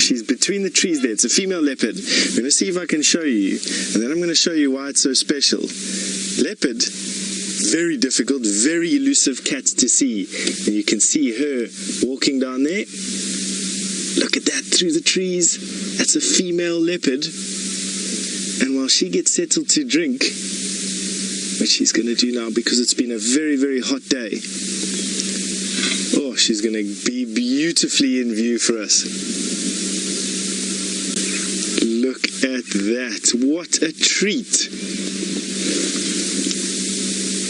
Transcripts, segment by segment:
She's between the trees there. It's a female leopard. I'm going to see if I can show you, and then I'm going to show you why it's so special. Leopard, very difficult, very elusive cat to see. And you can see her walking down there. Look at that, through the trees. That's a female leopard. And while she gets settled to drink, which she's going to do now because it's been a very, very hot day, oh, she's going to be beautifully in view for us. Look at that. What a treat.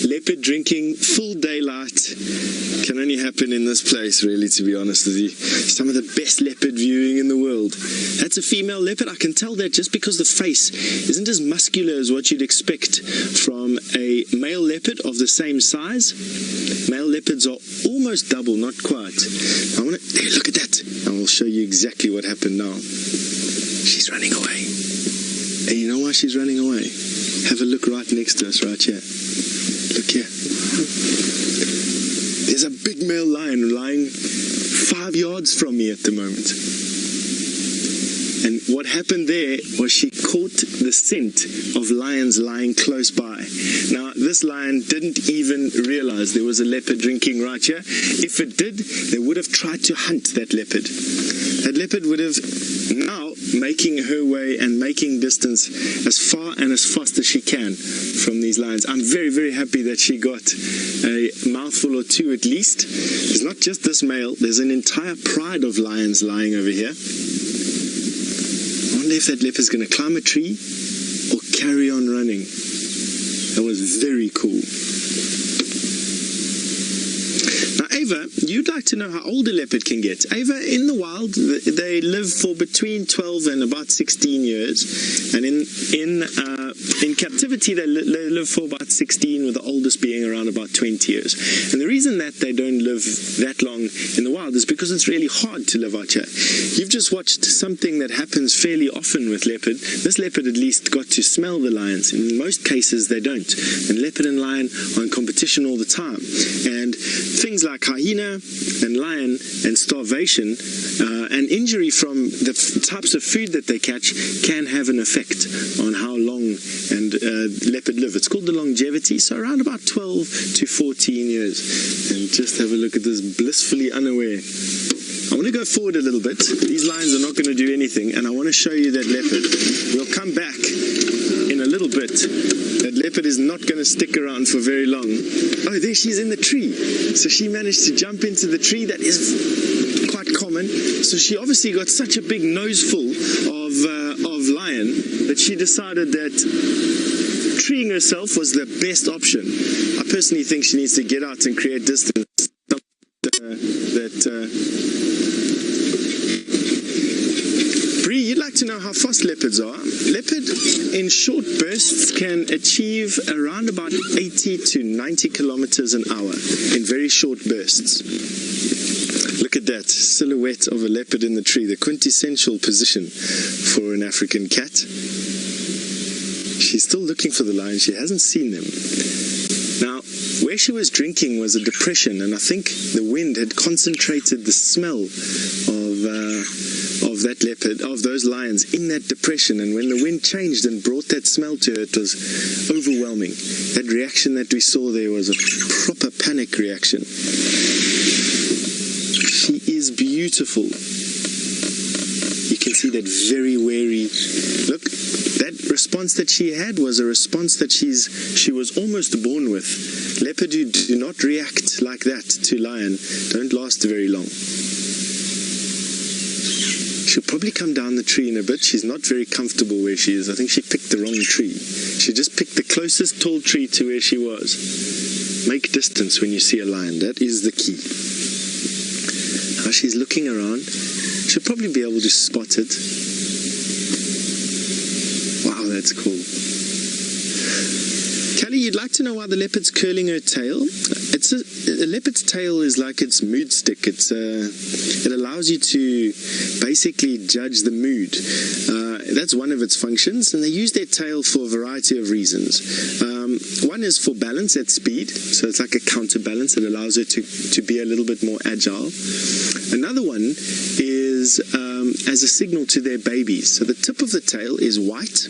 Leopard drinking, full daylight. Can only happen in this place, really, to be honest with you. Some of the best leopard viewing in the world. That's a female leopard. I can tell that just because the face isn't as muscular as what you'd expect from a male leopard of the same size. Male leopards are almost double, not quite. Hey, look at that. I will show you exactly what happened now. She's running away. And you know why she's running away? Have a look right next to us, right here. Look here. There's a big male lion lying 5 yards from me at the moment. And what happened there was she caught the scent of lions lying close by. Now, this lion didn't even realize there was a leopard drinking right here. If it did, they would have tried to hunt that leopard. That leopard would have now making her way and making distance as far and as fast as she can from these lions. I'm very, very happy that she got a mouthful or two at least. It's not just this male. There's an entire pride of lions lying over here. I wonder if that leopard's going to climb a tree or carry on running. That was very cool. Now, Ava, you'd like to know how old a leopard can get. Ava, in the wild, they live for between 12 and about 16 years. And in captivity, they live for about 16, with the oldest being around about 20 years. And the reason that they don't live that long in the wild is because it's really hard to live out here. You've just watched something that happens fairly often with leopard. This leopard at least got to smell the lions. In most cases, they don't. And leopard and lion are in competition all the time. And things like hyena and lion and starvation and injury from the types of food that they catch can have an effect on how long and leopard live. It's called the longevity, so around about 12 to 14 years. And just have a look at this, blissfully unaware. I want to go forward a little bit. These lions are not going to do anything, and I want to show you that leopard. We'll come back in a little bit. That leopard is not going to stick around for very long. Oh, there she is in the tree. So she managed to jump into the tree. That is quite common. So she obviously got such a big nose full of lion that she decided that treeing herself was the best option. I personally think she needs to get out and create distance. Bree, you'd like to know how fast leopards are. Leopard in short bursts can achieve around about 80 to 90 kilometers an hour in very short bursts. Look at that silhouette of a leopard in the tree, the quintessential position for an African cat. She's still looking for the lion. She hasn't seen them. Now, where she was drinking was a depression, and I think the wind had concentrated the smell of that leopard, of those lions, in that depression. And when the wind changed and brought that smell to her, it was overwhelming. That reaction that we saw there was a proper panic reaction. She is beautiful. You can see that very wary look. That response that she had was a response that she was almost born with. Leopard who do not react like that to lion don't last very long. She'll probably come down the tree in a bit. She's not very comfortable where she is. I think she picked the wrong tree. She just picked the closest tall tree to where she was. Make distance when you see a lion. That is the key. Now she's looking around. She'll probably be able to spot it. Wow, that's cool. Kelly, you'd like to know why the leopard's curling her tail? A leopard's tail is like its mood stick. It allows you to basically judge the mood. That's one of its functions, and they use their tail for a variety of reasons. One is for balance at speed, so it's like a counterbalance. It allows her to be a little bit more agile. Another one is as a signal to their babies. So the tip of the tail is white,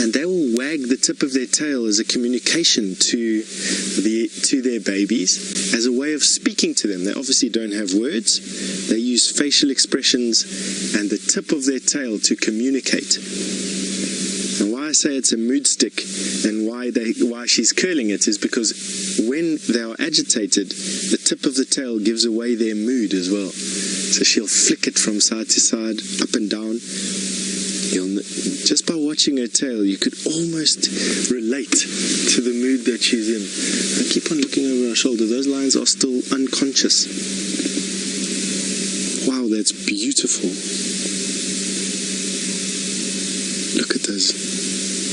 and they will wag the tip of their tail as a communication to their babies, as a way of speaking to them. They obviously don't have words. They use facial expressions and the tip of their tail to communicate. And why I say it's a mood stick and why she's curling it is because when they are agitated, the tip of the tail gives away their mood as well. So she'll flick it from side to side, up and down. Just by watching her tail, you could almost relate to the mood that she's in. I keep on looking over her shoulder. Those lions are still unconscious. Wow, that's beautiful. Look at those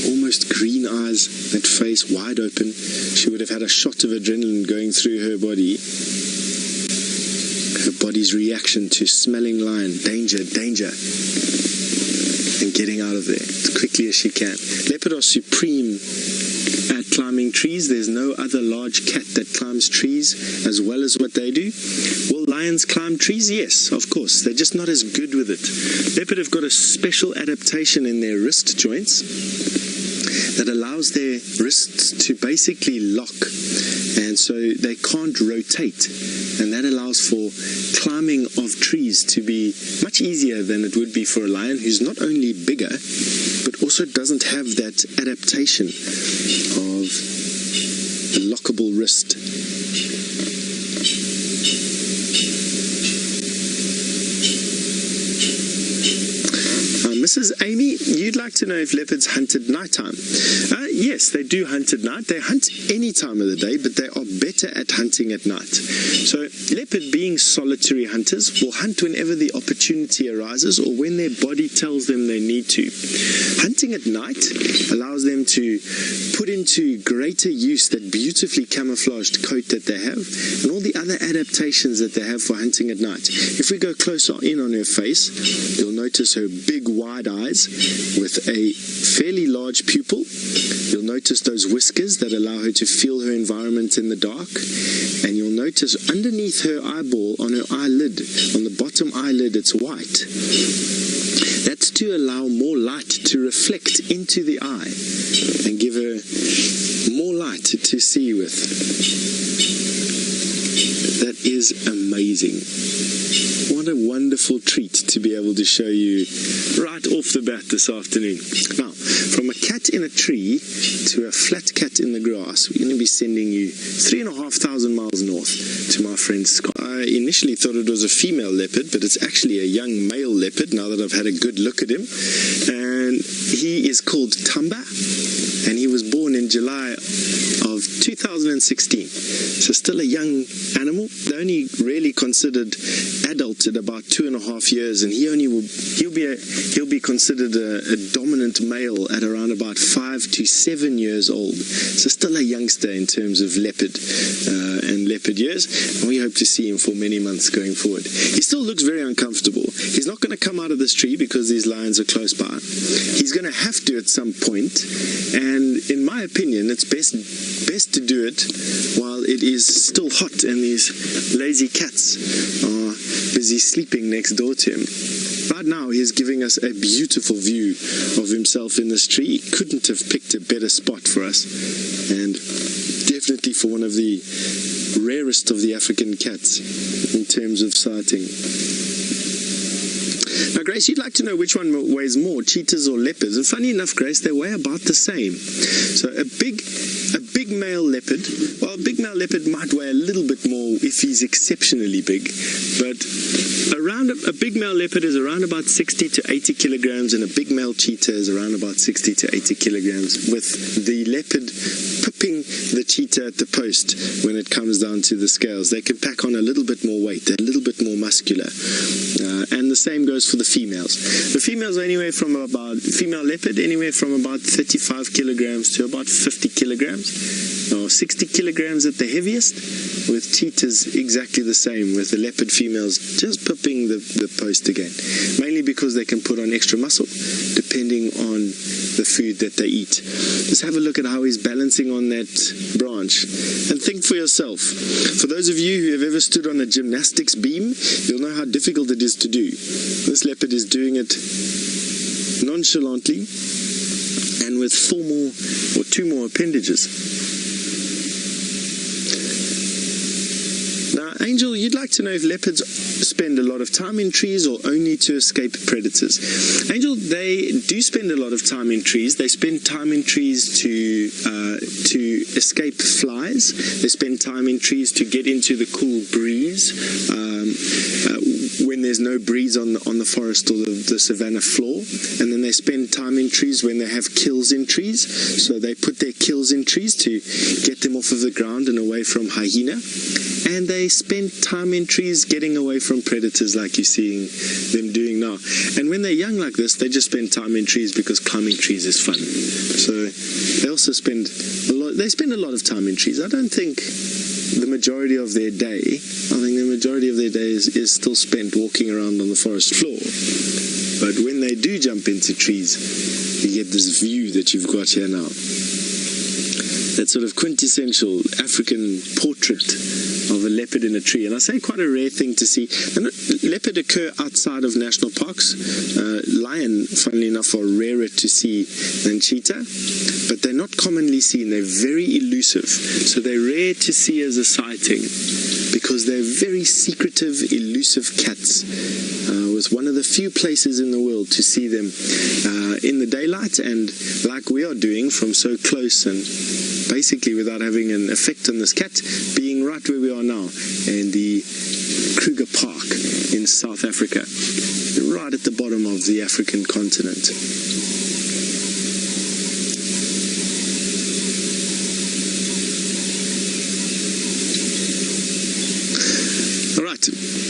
almost green eyes, that face wide open. She would have had a shot of adrenaline going through her body. Her body's reaction to smelling lion. Danger, danger. And getting out of there as quickly as she can. Leopard are supreme at climbing trees. There's no other large cat that climbs trees as well as what they do. Will lions climb trees? Yes, of course. They're just not as good with it. Leopard have got a special adaptation in their wrist joints that allows their wrists to basically lock, and so they can't rotate, and that allows for climbing of trees to be much easier than it would be for a lion, who's not only bigger but also doesn't have that adaptation of a lockable wrist. Mrs. Amy, you'd like to know if leopards hunt at nighttime. Yes, they do hunt at night. They hunt any time of the day, but they are better at hunting at night. So leopard, being solitary hunters, will hunt whenever the opportunity arises or when their body tells them they need to. Hunting at night allows them to put into greater use that beautifully camouflaged coat that they have and all the other adaptations that they have for hunting at night. If we go closer in on her face, you'll notice her big wide eyes with a fairly large pupil. You'll notice those whiskers that allow her to feel her environment in the dark, and you'll notice underneath her eyeball, on her eyelid, on the bottom eyelid, it's white. That's to allow more light to reflect into the eye and give her more light to see with. That is amazing. What a wonderful treat to be able to show you right off the bat this afternoon. Now, from a cat in a tree to a flat cat in the grass, we're going to be sending you 3,500 miles north to my friend Scott. I initially thought it was a female leopard, but it's actually a young male leopard now that I've had a good look at him. And he is called Thamba, and he was born in July of 2016. So still a young animal. They're only really considered adult at about 2.5 years, and he'll be considered a dominant male at around about 5 to 7 years old. So still a youngster in terms of leopard and leopard years, and we hope to see him for many months going forward. He still looks very uncomfortable. He's not going to come out of this tree because these lions are close by. He's going to have to at some point, and in my opinion, it's best to do it while it is still hot and these lazy cats are busy sleeping next door to him. Right now, he's giving us a beautiful view of himself in this tree. He couldn't have picked a better spot for us, and definitely for one of the rarest of the African cats in terms of sighting. Now, Grace, you'd like to know which one weighs more, cheetahs or leopards? And funny enough, Grace, they weigh about the same. So a big male leopard, well, a big male leopard might weigh a little bit more if he's exceptionally big, but a big male leopard is around about 60 to 80 kilograms, and a big male cheetah is around about 60 to 80 kilograms, with the leopard pipping the cheetah at the post when it comes down to the scales. They can pack on a little bit more weight, they're a little bit more muscular. And the same goes for the females. The females are female leopard anywhere from about 35 kilograms to about 50 kilograms. Or 60 kilograms at the heaviest, with cheetahs exactly the same, with the leopard females just pipping the post again, mainly because they can put on extra muscle depending on the food that they eat. Just have a look at how he's balancing on that branch and think for yourself. For those of you who have ever stood on a gymnastics beam, you'll know how difficult it is to do. This leopard is doing it nonchalantly and with 2 more appendages. Now, Angel, you'd like to know if leopards spend a lot of time in trees or only to escape predators. Angel, they do spend a lot of time in trees. They spend time in trees to escape flies. They spend time in trees to get into the cool breeze when there's no breeze on the forest or the savanna floor. And then they spend time in trees when they have kills in trees. So they put their kills in trees to get them off of the ground and away from hyena. And they spend time in trees getting away from predators like you're seeing them doing now. And when they're young like this, they just spend time in trees because climbing trees is fun. So they also spend a lot of time in trees. I don't think the majority of their day, is still spent walking around on the forest floor. But when they do jump into trees, you get this view that you've got here now. That sort of quintessential African portrait of a leopard in a tree. And I say quite a rare thing to see. And leopard occur outside of national parks. Lion, funnily enough, are rarer to see than cheetah. But they're not commonly seen. They're very elusive. So they're rare to see as a sighting because they're very secretive, elusive cats. It's one of the few places in the world to see them in the daylight and like we are doing from so close and basically without having an effect on this cat, being right where we are now in the Kruger Park in South Africa, right at the bottom of the African continent.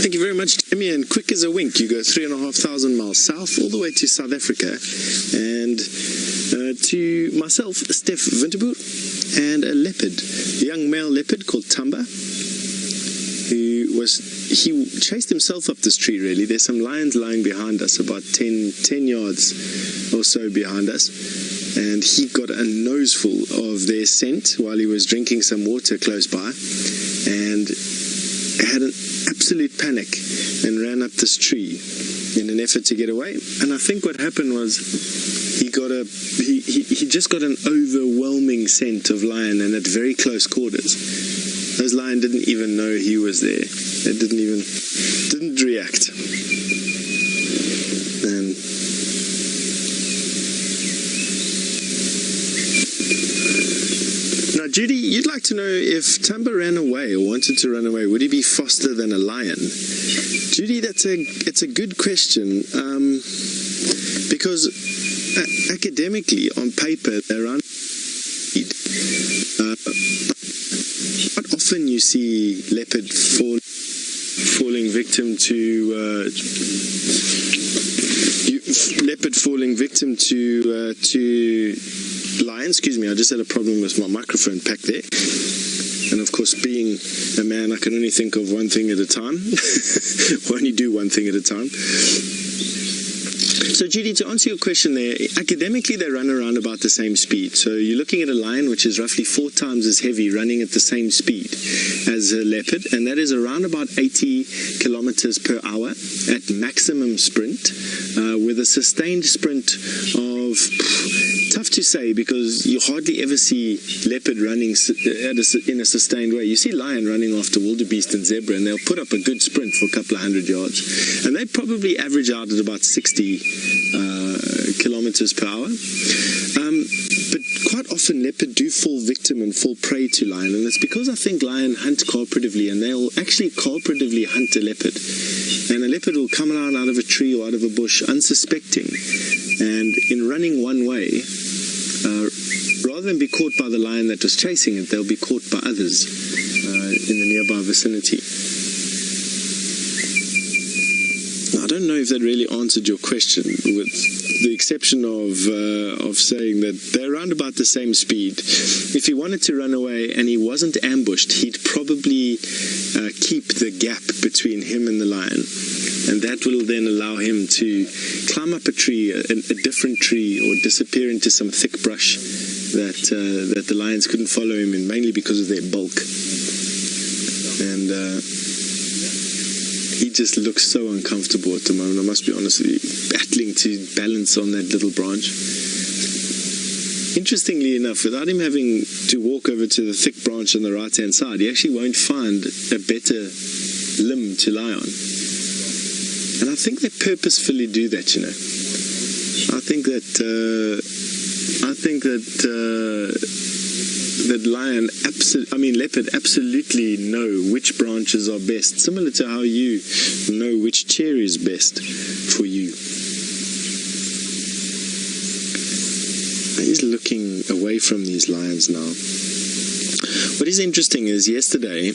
Thank you very much, Jimmy, and quick as a wink, you go 3,500 miles south all the way to South Africa and to myself, Steph Winterboer, and a leopard, a young male leopard called Thamba, he chased himself up this tree really. There's some lions lying behind us, about 10 yards or so behind us, and he got a noseful of their scent while he was drinking some water close by, and had an absolute panic and ran up this tree in an effort to get away. And I think what happened was he just got an overwhelming scent of lion, and at very close quarters. Those lion didn't even know he was there. They didn't react. And now, Judy, you'd like to know if Thamba ran away or wanted to run away, would he be faster than a lion? Judy, it's a good question, because academically, on paper, they're around speed. Quite often you see leopard falling victim to lions. Excuse me, I just had a problem with my microphone pack there. And of course, being a man, I can only think of one thing at a time. Or only do one thing at a time. So Judy, to answer your question there, academically they run around about the same speed. So you're looking at a lion which is roughly 4 times as heavy running at the same speed as a leopard, and that is around about 80 kilometers per hour at maximum sprint, with a sustained sprint of, tough to say because you hardly ever see leopard running in a sustained way. You see lion running after wildebeest and zebra, and they'll put up a good sprint for a couple of 100 yards, and they probably average out at about 60 kilometers per hour. But quite often leopard do fall victim and fall prey to lion, and it's because I think lion hunt cooperatively, and they'll actually cooperatively hunt a leopard, and a leopard will come around out of a tree or out of a bush unsuspecting, and in running one way, rather than be caught by the lion that was chasing it, they'll be caught by others in the nearby vicinity. I don't know if that really answered your question, with the exception of saying that they're around about the same speed. If he wanted to run away and he wasn't ambushed, he'd probably keep the gap between him and the lion, and that will then allow him to climb up a tree, a different tree, or disappear into some thick brush that the lions couldn't follow him in, mainly because of their bulk. And He just looks so uncomfortable at the moment, I must be honest with you, battling to balance on that little branch. Interestingly enough, without him having to walk over to the thick branch on the right-hand side, he actually won't find a better limb to lie on. And I think they purposefully do that, you know. I think that leopard absolutely know which branches are best, similar to how you know which chair is best for you. He's looking away from these lions now. What is interesting is yesterday,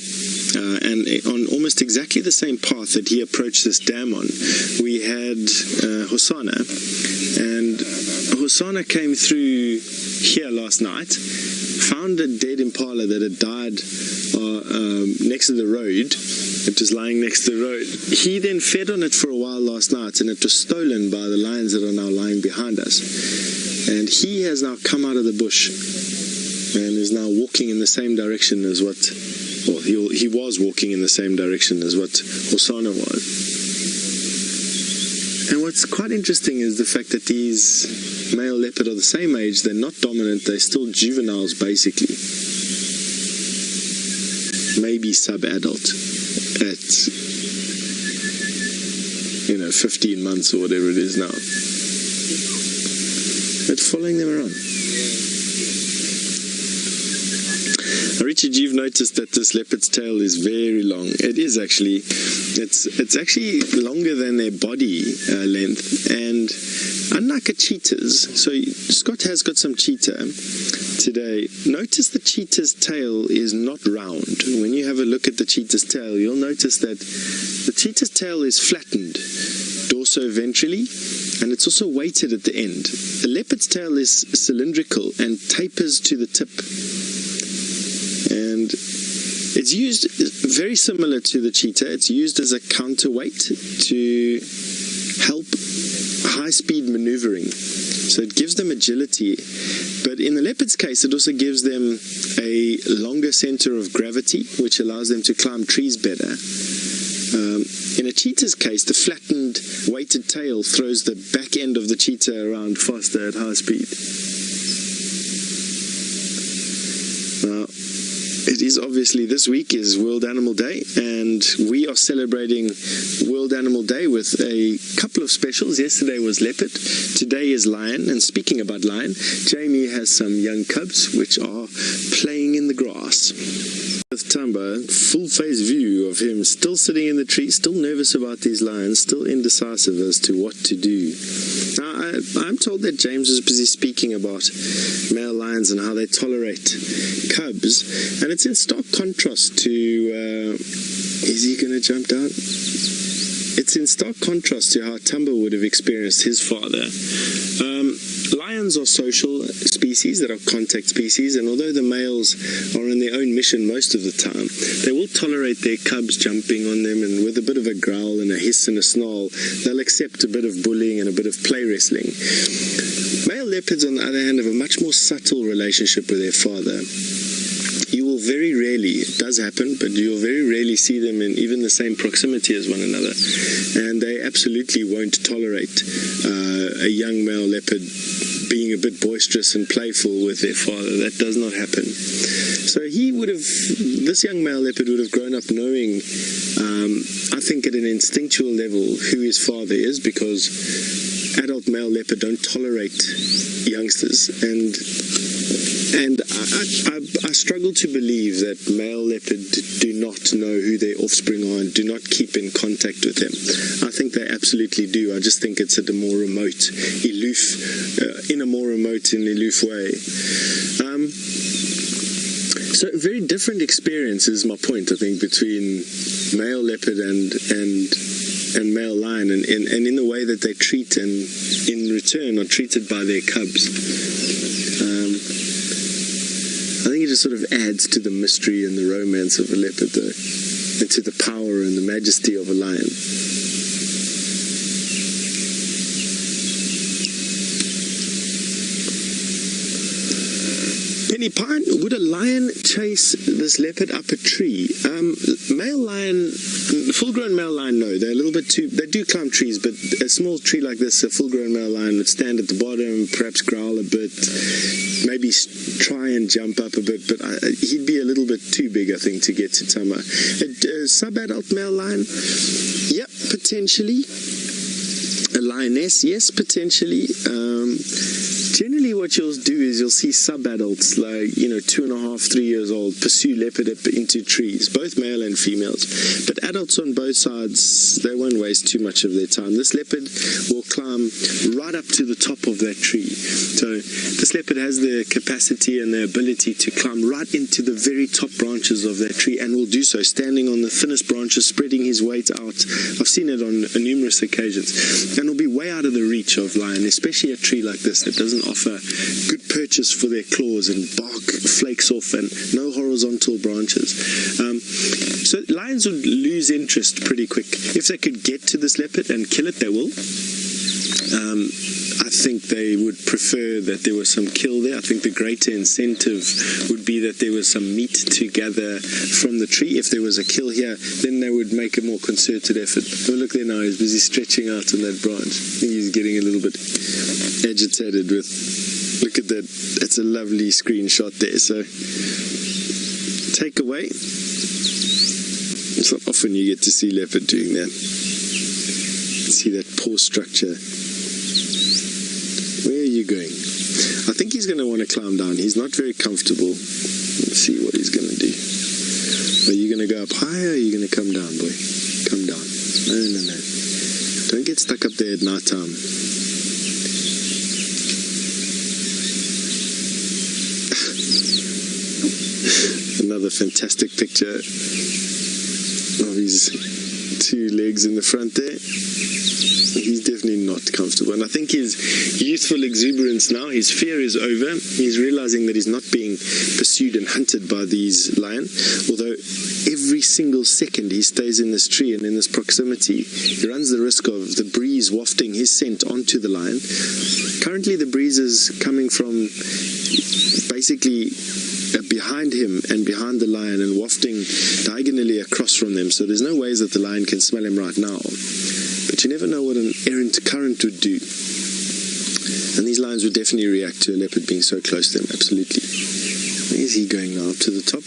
and on almost exactly the same path that he approached this dam on, we had Hosanna, and Hosanna came through here last night, found a dead impala that had died next to the road. It was lying next to the road. He then fed on it for a while last night, and it was stolen by the lions that are now lying behind us. And he has now come out of the bush and is now walking in the same direction as what, well, he was walking in the same direction as what Hosanna was. And what's quite interesting is the fact that these male leopard are the same age. They're not dominant. They're still juveniles, basically. Maybe sub-adult at, 15 months or whatever it is now. But following them around. Now, Richard, you've noticed that this leopard's tail is very long. It is actually, it's actually longer than their body length, and unlike a cheetah's, so Scott has got some cheetah today. Notice the cheetah's tail is not round. When you have a look at the cheetah's tail, you'll notice that the cheetah's tail is flattened dorso-ventrally, and it's also weighted at the end. The leopard's tail is cylindrical and tapers to the tip. And it's used very similar to the cheetah. It's used as a counterweight to help high-speed maneuvering. So it gives them agility. But in the leopard's case, it also gives them a longer center of gravity, which allows them to climb trees better. In a cheetah's case, the flattened, weighted tail throws the back end of the cheetah around faster at high speed. Now, it is obviously, this week is World Animal Day, and we are celebrating World Animal Day with a couple of specials. Yesterday was leopard, today is lion, and speaking about lion, Jamie has some young cubs which are playing in the grass. With Thamba, full-face view of him still sitting in the tree, still nervous about these lions, still indecisive as to what to do. Now, I'm told that James was busy speaking about male lions and how they tolerate cubs, and it's in stark contrast to, is he going to jump down? It's in stark contrast to how Thamba would have experienced his father. Lions are social species that are contact species, and although the males are on their own mission most of the time, they will tolerate their cubs jumping on them, and with a bit of a growl and a hiss and a snarl, they'll accept a bit of bullying and a bit of play wrestling. Male leopards, on the other hand, have a much more subtle relationship with their father. You will very rarely, it does happen, but you'll very rarely see them in even the same proximity as one another. And they absolutely won't tolerate a young male leopard being a bit boisterous and playful with their father. That does not happen. So this young male leopard would have grown up knowing, I think at an instinctual level, who his father is, because adult male leopard don't tolerate youngsters, and I struggle to believe that male leopard do not know who their offspring are and do not keep in contact with them. I think they absolutely do. I just think it's at a more remote, aloof way. So very different experience is my point, I think, between male leopard and male lion, and in the way that they treat and in return are treated by their cubs. I think it just sort of adds to the mystery and the romance of a leopard, though, and to the power and the majesty of a lion. Penny Pine, would a lion chase this leopard up a tree? Male lion, full-grown male lion, no. They're a little bit too, they do climb trees, but a small tree like this, a full-grown male lion would stand at the bottom, perhaps growl a bit, maybe try and jump up a bit, but he'd be a little bit too big, I think, to get to Thamba. A sub-adult male lion, yep, potentially. A lioness, yes, potentially. Generally what you'll do is you'll see sub-adults, like, 2.5, 3 years old, pursue leopard up into trees, both male and females. But adults on both sides, they won't waste too much of their time. This leopard will climb right up to the top of that tree. So this leopard has the capacity and the ability to climb right into the very top branches of that tree, and will do so, standing on the thinnest branches, spreading his weight out. I've seen it on numerous occasions. And will be way out of the reach of lion, especially a tree like this that doesn't offer good purchase for their claws, and bark flakes off and no horizontal branches. So lions would lose interest pretty quick. If they could get to this leopard and kill it, they will. I think they would prefer that there was some kill there. I think the greater incentive would be that there was some meat to gather from the tree. If there was a kill here, then they would make a more concerted effort. Oh, look there now, he's busy stretching out on that branch. I think he's getting a little bit agitated with, look at that, it's a lovely screenshot there. So, take away. It's not often you get to see leopard doing that. See that paw structure. Where are you going? I think he's going to want to climb down. He's not very comfortable. Let's see what he's going to do. Are you going to go up higher, or are you going to come down, boy? Come down. No. Don't get stuck up there at night time. Another fantastic picture of his two legs in the front there. He's definitely not comfortable, and I think his youthful exuberance now, his fear is over. He's realizing that he's not being pursued and hunted by these lion, although every single second he stays in this tree and in this proximity, he runs the risk of the breeze wafting his scent onto the lion. Currently the breeze is coming from basically behind him and behind the lion and wafting diagonally across from them, so there's no ways that the lion can smell him right now. But you never know what an errant current would do. And these lions would definitely react to a leopard being so close to them, absolutely. Where is he going now? Up to the top?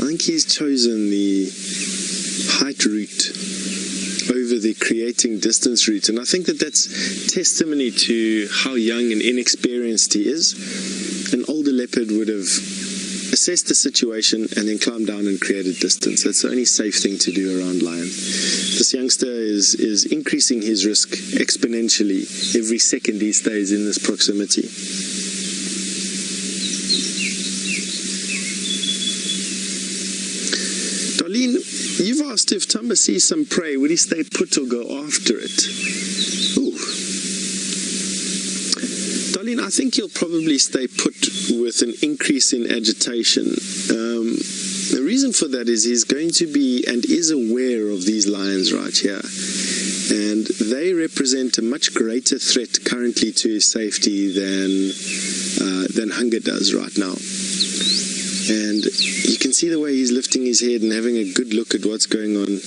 I think he's chosen the height route over the creating distance route. And I think that that's testimony to how young and inexperienced he is. An older leopard would have assess the situation and then climb down and create a distance. That's the only safe thing to do around lion. This youngster is increasing his risk exponentially every second he stays in this proximity. Darlene, you've asked if Thamba sees some prey, would he stay put or go after it? Ooh. Darlene, I think he'll probably stay put with an increase in agitation. The reason for that is he's going to be and is aware of these lions right here. And they represent a much greater threat currently to his safety than hunger does right now. And you can see the way he's lifting his head and having a good look at what's going on.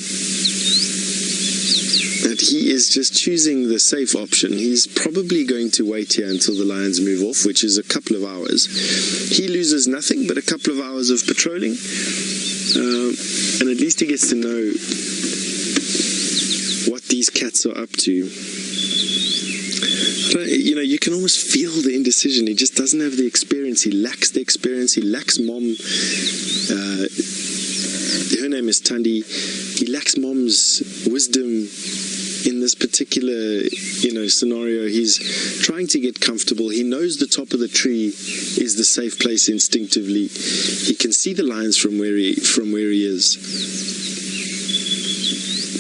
That he is just choosing the safe option. He's probably going to wait here until the lions move off, which is a couple of hours. He loses nothing but a couple of hours of patrolling, and at least he gets to know what these cats are up to. You can almost feel the indecision. He just doesn't have the experience. He lacks the experience. He lacks mom. Her name is Thandi. He lacks mom's wisdom in this particular, scenario. He's trying to get comfortable. He knows the top of the tree is the safe place instinctively. He can see the lions from where he is.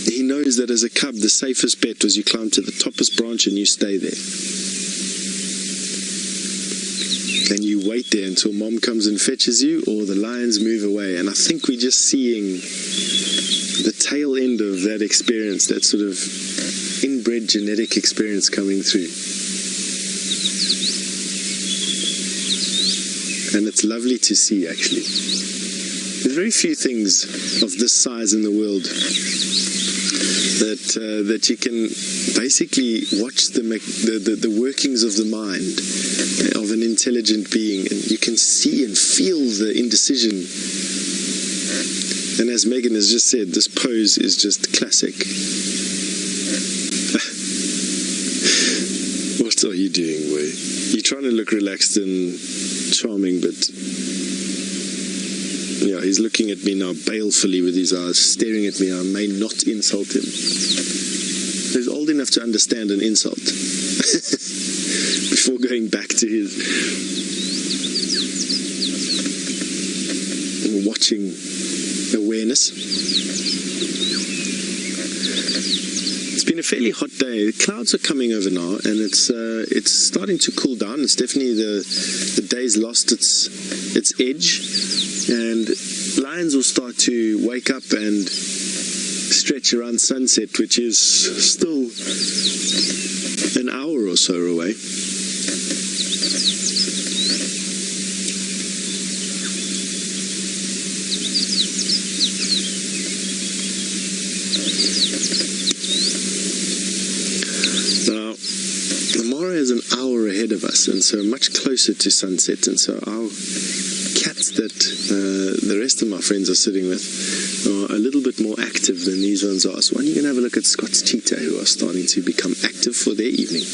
He knows that as a cub, the safest bet was you climb to the toppest branch and you stay there. And you wait there until mom comes and fetches you, or the lions move away. And I think we're just seeing the tail end of that experience, that sort of inbred genetic experience coming through. and it's lovely to see, actually. There's very few things of this size in the world that you can basically watch the workings of the mind of an intelligent being, and you can see and feel the indecision. And as Megan has just said, this pose is just classic. What are you doing, boy? You're trying to look relaxed and charming, but yeah, he's looking at me now balefully with his eyes, staring at me. I may not insult him. He's old enough to understand an insult before going back to his watching awareness. It's been a fairly hot day. The clouds are coming over now, and it's starting to cool down. It's definitely the day's lost its edge, and lions will start to wake up and stretch around sunset, which is still an hour or so away. Now, Amara is an hour ahead of us, and so much closer to sunset, and so our cats that the rest of my friends are sitting with are a little bit more active than these ones are. So why don't you go and have a look at Scott's cheetah, who are starting to become active for their evening.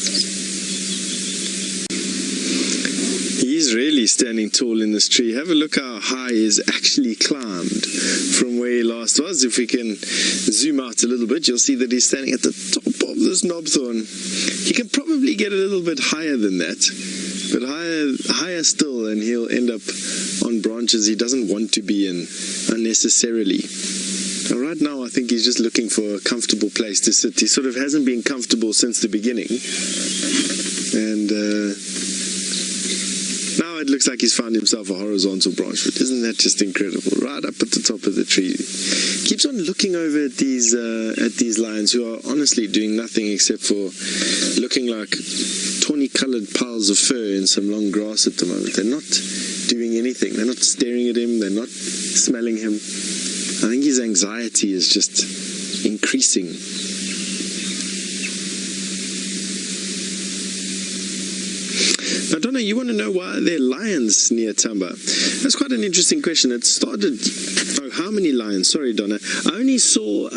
He's really standing tall in this tree. Have a look how high he's actually climbed from where he last was. If we can zoom out a little bit, you'll see that he's standing at the top of this knobthorn. He can probably get a little bit higher than that, but higher still, and he'll end up on branches he doesn't want to be in unnecessarily. Now, right now, I think he's just looking for a comfortable place to sit. He sort of hasn't been comfortable since the beginning, and now it looks like he's found himself a horizontal branch. But isn't that just incredible? Right up at the top of the tree. Keeps on looking over at these lions, who are honestly doing nothing except for looking like tawny-coloured piles of fur in some long grass at the moment. They're not doing anything. They're not staring at him. They're not smelling him. I think his anxiety is just increasing. Now, Donna, you want to know why there are lions near Thamba? That's quite an interesting question. It started... Oh, how many lions? Sorry, Donna. I only saw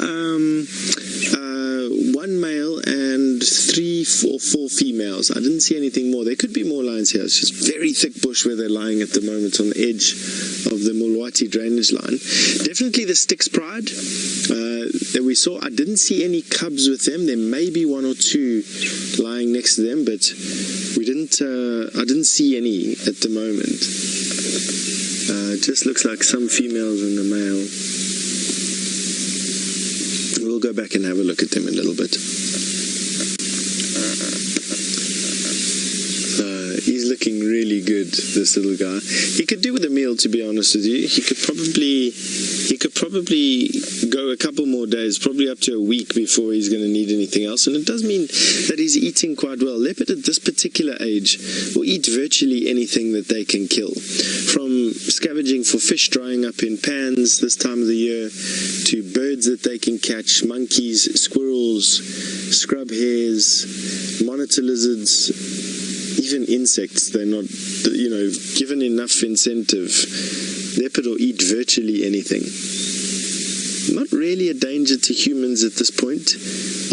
one male and 3 or 4 females. I didn't see anything more. There could be more lions here. It's just very thick bush where they're lying at the moment on the edge of the Mulwati drainage line. Definitely the Styx Pride that we saw. I didn't see any cubs with them. There may be 1 or 2 lying next to them, but we didn't. I didn't see any at the moment. It just looks like some females and a male. We'll go back and have a look at them a little bit. He's looking really good, this little guy. He could do with a meal, to be honest with you. He could probably go a couple more days, probably up to a week, before he's going to need anything else. And it does mean that he's eating quite well. Leopard at this particular age will eat virtually anything that they can kill, from scavenging for fish drying up in pans this time of the year, to birds that they can catch, monkeys, squirrels, scrub hares, monitor lizards, even insects. They're not, given enough incentive, leopard will eat virtually anything. Not really a danger to humans at this point.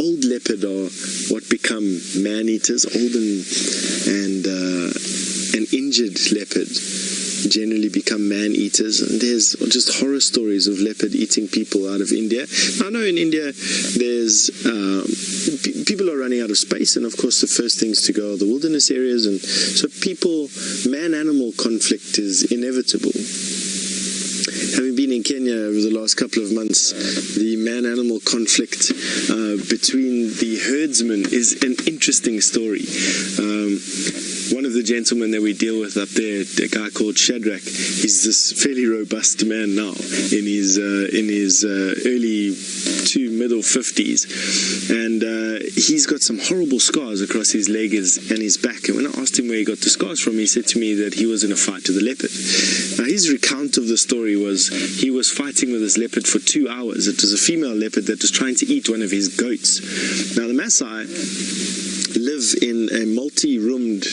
Old leopard are what become man-eaters. Old and injured leopard generally become man-eaters, and there's just horror stories of leopard eating people out of India. I know in India there's people are running out of space, and of course the first things to go are the wilderness areas, and so man-animal conflict is inevitable. Having been in Kenya over the last couple of months, the man-animal conflict between the herdsmen is an interesting story. One of the gentlemen that we deal with up there, a guy called Shadrach, he's this fairly robust man now in his early to middle 50s, and he's got some horrible scars across his leg and his back. And when I asked him where he got the scars from, he said to me that he was in a fight with a leopard. Now, his recount of the story was he was fighting with this leopard for 2 hours. It was a female leopard that was trying to eat one of his goats. Now, the Maasai live in a multi-roomed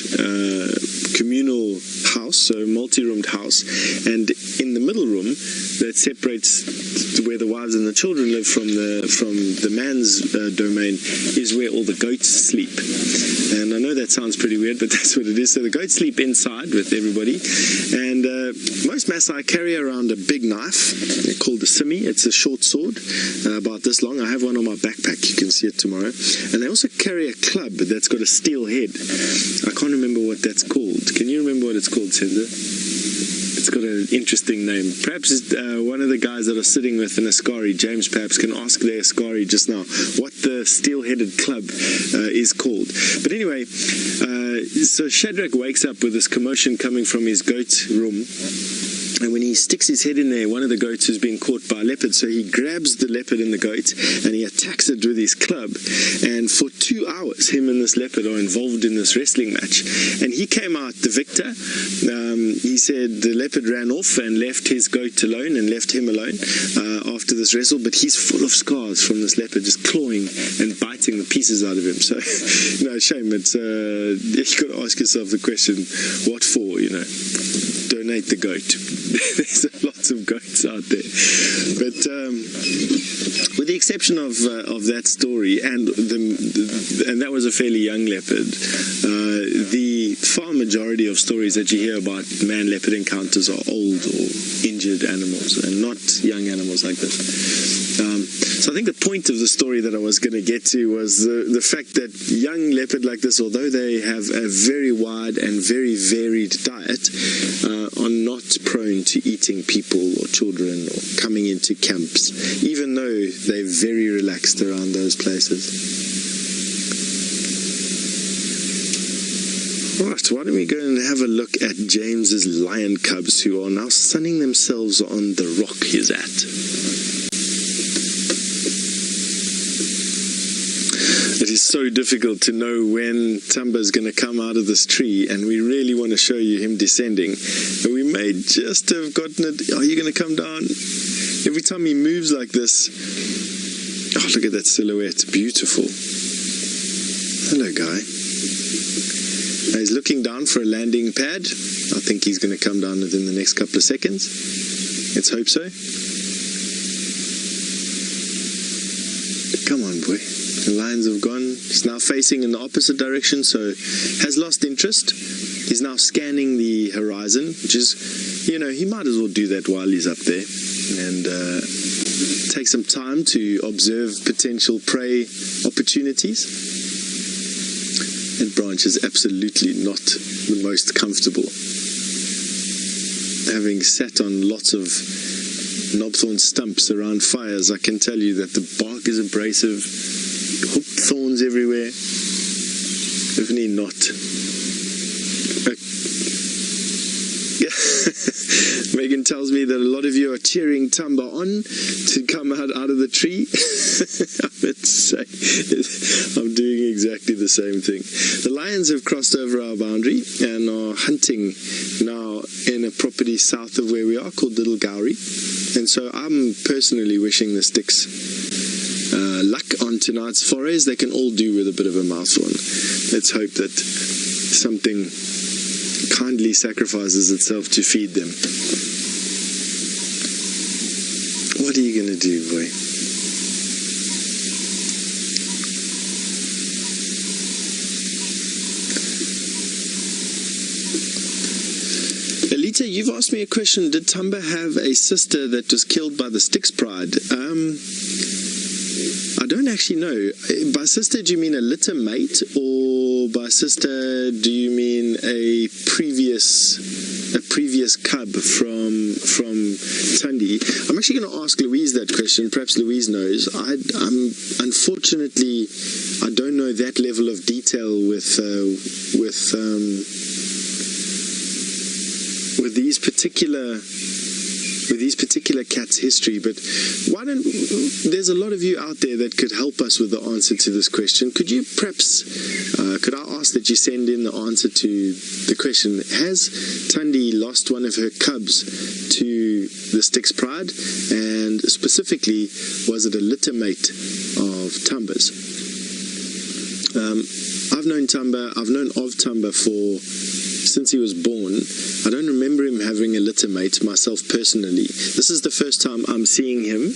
communal house, so multi-roomed house, and in the middle room that separates where the wives and the children live from the man's domain is where all the goats sleep. And I know that sounds pretty weird, but that's what it is. So the goats sleep inside with everybody, and most Maasai carry around a big knife called a simi. It's a short sword, about this long. I have one on my backpack. You can see it tomorrow. And they also carry a club that's got a steel head. I can't remember what that's called. Can you remember what it's called, Senda? It's got an interesting name. Perhaps one of the guys that are sitting with an Askari, James, perhaps can ask their Askari just now what the steel-headed club is called. But anyway, so Shadrach wakes up with this commotion coming from his goat room. And when he sticks his head in there, one of the goats has been caught by a leopard. So he grabs the leopard and the goat and he attacks it with his club. And for 2 hours, him and this leopard are involved in this wrestling match. And he came out the victor. He said the leopard ran off and left his goat alone and left him alone after this wrestle. But he's full of scars from this leopard, just clawing and biting the pieces out of him. So, no, shame. It's you've got to ask yourself the question, what for, you know? Donate the goat. There's lots of goats out there, but with the exception of that story, and that was a fairly young leopard, the far majority of stories that you hear about man-leopard encounters are old or injured animals, and not young animals like this. So I think the point of the story that I was going to get to was the fact that young leopard like this, although they have a very wide and very varied diet, are not prone to eating people or children or coming into camps, even though they're very relaxed around those places. Right, why don't we go and have a look at James's lion cubs, who are now sunning themselves on the rock he's at. It is so difficult to know when Thamba is going to come out of this tree, and we really want to show you him descending. And we may just have gotten it. Are you going to come down? Every time he moves like this, oh, look at that silhouette. Beautiful. Hello, guy. Now he's looking down for a landing pad. I think he's going to come down within the next couple of seconds. Let's hope so. Come on, boy. The lions have gone. He's now facing in the opposite direction, so has lost interest. He's now scanning the horizon, which is, you know, he might as well do that while he's up there, and take some time to observe potential prey opportunities. That branch is absolutely not the most comfortable. Having sat on lots of knobthorn stumps around fires, I can tell you that the bark is abrasive, hooked thorns everywhere. Definitely not. Megan tells me that a lot of you are cheering Thamba on to come out of the tree. I'm doing exactly the same thing. The lions have crossed over our boundary and are hunting now in a property south of where we are called Little Gowrie. And so I'm personally wishing the sticks luck on tonight's forays. They can all do with a bit of a mouthful. Let's hope that something kindly sacrifices itself to feed them. What are you going to do, boy? Elita, you've asked me a question. Did Thamba have a sister that was killed by the Styx Pride? I don't actually know. By sister, do you mean a litter mate, or by sister, do you mean a previous a previous cub from Thandi. I'm actually going to ask Louise that question. Perhaps Louise knows. Unfortunately, I don't know that level of detail with these particular cats' history, but there's a lot of you out there that could help us with the answer to this question. Could you perhaps, could I ask that you send in the answer to the question, has Thandi lost one of her cubs to the Styx Pride, and specifically, was it a litter mate of Thamba's? I've known of Thamba since he was born. I don't remember him having a litter mate myself personally. This is the first time I'm seeing him.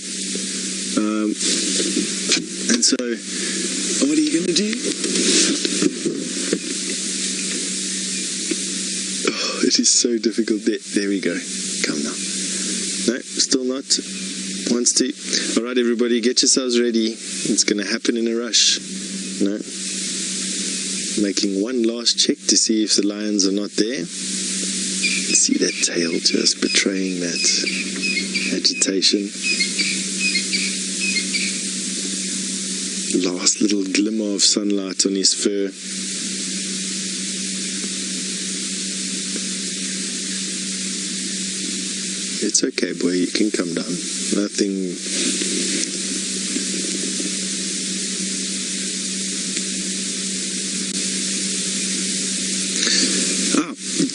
And so, what are you going to do? Oh, it is so difficult. There we go. Come now. No, still not. Wants to. All right, everybody, get yourselves ready. It's going to happen in a rush. No. Making one last check to see if the lions are not there. See that tail just betraying that agitation. Last little glimmer of sunlight on his fur. It's okay, boy, you can come down. Nothing.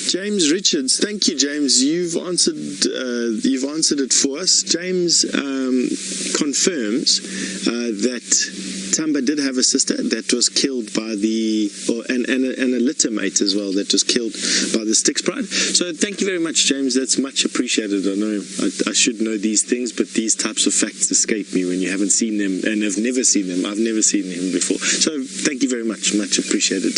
James Richards, thank you, James. You've answered it for us. James confirms that Thamba did have a sister that was killed by and a litter mate as well that was killed by the Styx Pride. So thank you very much, James. That's much appreciated. I know I should know these things, but these types of facts escape me when you haven't seen them and have never seen them. I've never seen him before. So thank you very much. Much appreciated.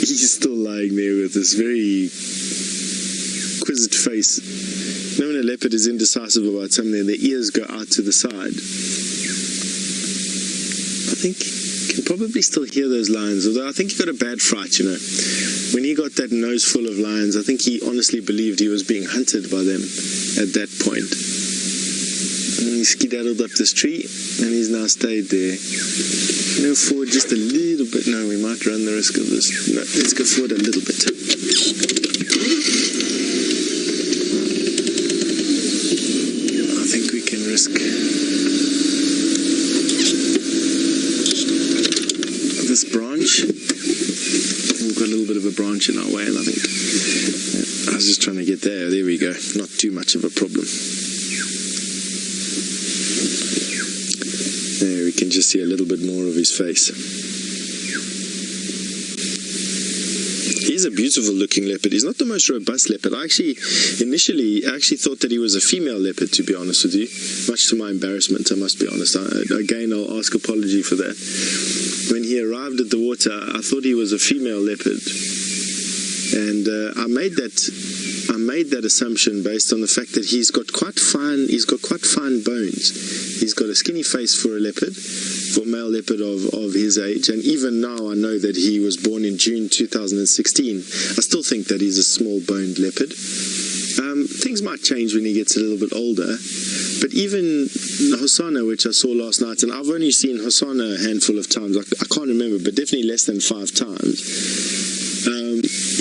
He's still lying there with this very quizzed face. You know, when a leopard is indecisive about something, their ears go out to the side. I think you can probably still hear those lions, although I think he got a bad fright, you know. When he got that nose full of lions, I think he honestly believed he was being hunted by them at that point. And he skedaddled up this tree, and he's now stayed there. Move forward just a little bit. No, we might run the risk of this. No, let's go forward a little bit. I think we can risk this branch. We've got a little bit of a branch in our way, and I think I was just trying to get there. There we go. Not too much of a problem. There, we can just see a little bit more of his face. He's a beautiful looking leopard. He's not the most robust leopard. Initially thought that he was a female leopard, to be honest with you. Much to my embarrassment, I must be honest. Again, I'll ask apology for that. When he arrived at the water, I thought he was a female leopard. And I made that assumption based on the fact that he's got quite fine bones. He's got a skinny face for a leopard, for a male leopard of his age, and even now I know that he was born in June 2016. I still think that he's a small-boned leopard. Things might change when he gets a little bit older, but even Hosanna, which I saw last night, and I've only seen Hosanna a handful of times, I can't remember, but definitely less than 5 times.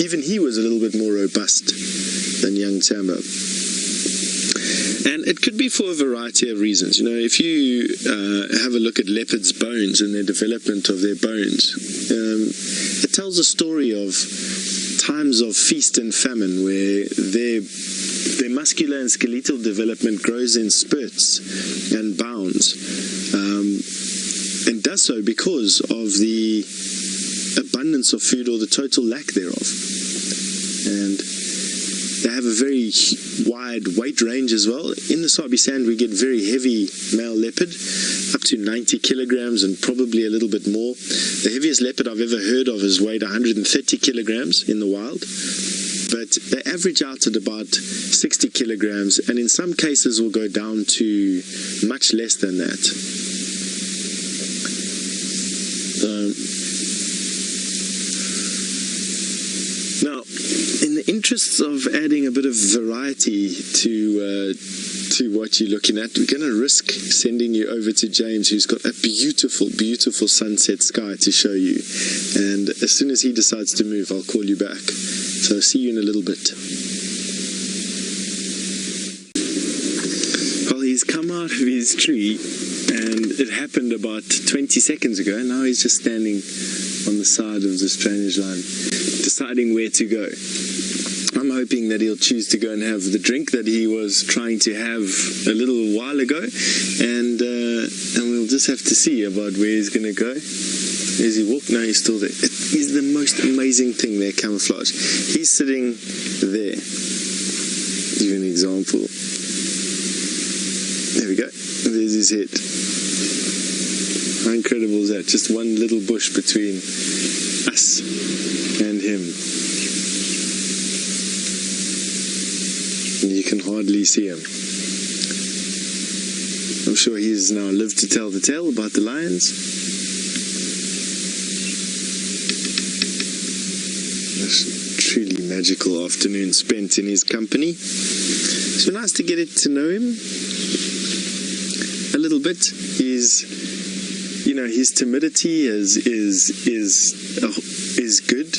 Even he was a little bit more robust than young Thamba. And it could be for a variety of reasons. You know, if you have a look at leopards' bones and their development of their bones, it tells a story of times of feast and famine where their muscular and skeletal development grows in spurts and bounds, and does so because of the abundance of food or the total lack thereof. And they have a very wide weight range as well. In the Sabi sand, we get very heavy male leopard, up to 90 kilograms and probably a little bit more. The heaviest leopard I've ever heard of has weighed 130 kilograms in the wild, but they average out at about 60 kilograms, and in some cases will go down to much less than that. the interests of adding a bit of variety to what you're looking at, we're going to risk sending you over to James, who's got a beautiful, beautiful sunset sky to show you. And as soon as he decides to move, I'll call you back. So see you in a little bit. Well, he's come out of his tree, and it happened about 20 seconds ago. Now he's just standing on the side of this drainage line, deciding where to go. I'm hoping that he'll choose to go and have the drink that he was trying to have a little while ago, and we'll just have to see about where he's going to go. Is he walk? No, he's still there. It is the most amazing thing, their camouflage. He's sitting there. Give you an example. There we go. There's his head. How incredible is that? Just one little bush between us and him. You can hardly see him. I'm sure he's now lived to tell the tale about the lions. This truly magical afternoon spent in his company. It's been nice to get to know him a little bit. His timidity is good.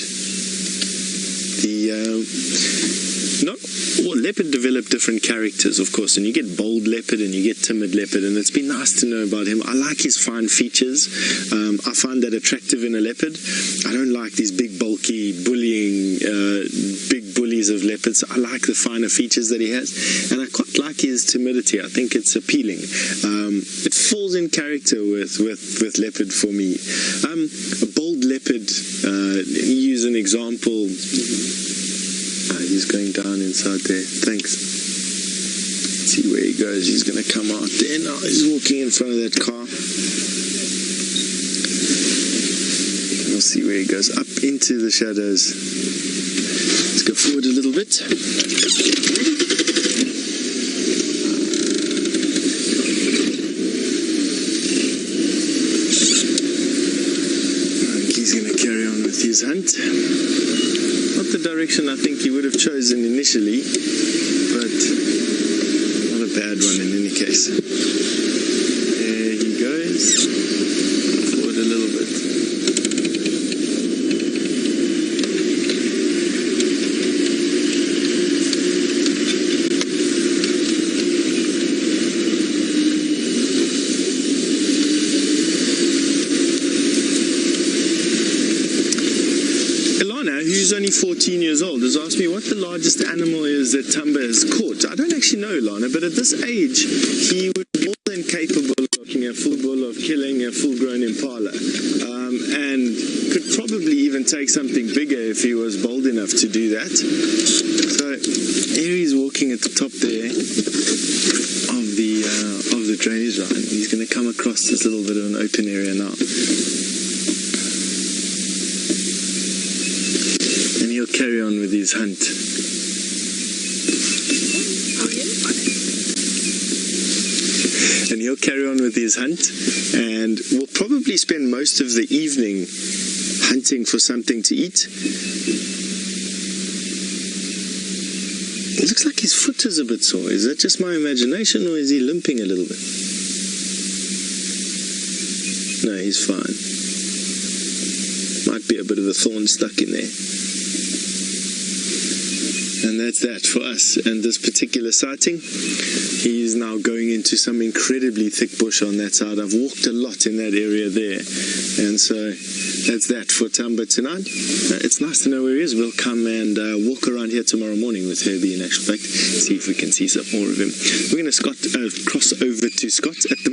Leopard develop different characters, of course, and you get bold leopard and you get timid leopard, and it's been nice to know about him. I like his fine features. I find that attractive in a leopard. I don't like these big, bulky, bullying, big bullies of leopards. I like the finer features that he has, and I quite like his timidity. I think it's appealing. It falls in character with leopard for me. A bold leopard, use an example. He's going down inside there. Thanks. Let's see where he goes. He's going to come out there now. He's walking in front of that car. We'll see where he goes. Up into the shadows. Let's go forward a little bit. He's going to carry on with his hunt. Not the direction I think he would have chosen initially, but not a bad one in any case. There he goes. Forward a little bit. Who's only 14 years old, has asked me what the largest animal is that Thamba has caught. I don't actually know, Lana, but at this age, he would be more than capable of killing a full-grown impala, and could probably even take something bigger if he was bold enough to do that. So here he's walking at the top there of the drainage line. He's going to come across this little bit of an open area now. And he'll carry on with his hunt. And he'll carry on with his hunt, and we'll probably spend most of the evening hunting for something to eat. It looks like his foot is a bit sore. Is that just my imagination, or is he limping a little bit? No, he's fine. Might be a bit of a thorn stuck in there. And that's that for us and this particular sighting. He is now going into some incredibly thick bush on that side. I've walked a lot in that area there, and so that's that for Thamba tonight. It's nice to know where he is. We'll come and walk around here tomorrow morning with Herbie, in actual fact, see if we can see some more of him. We're going to cross over to Scott at the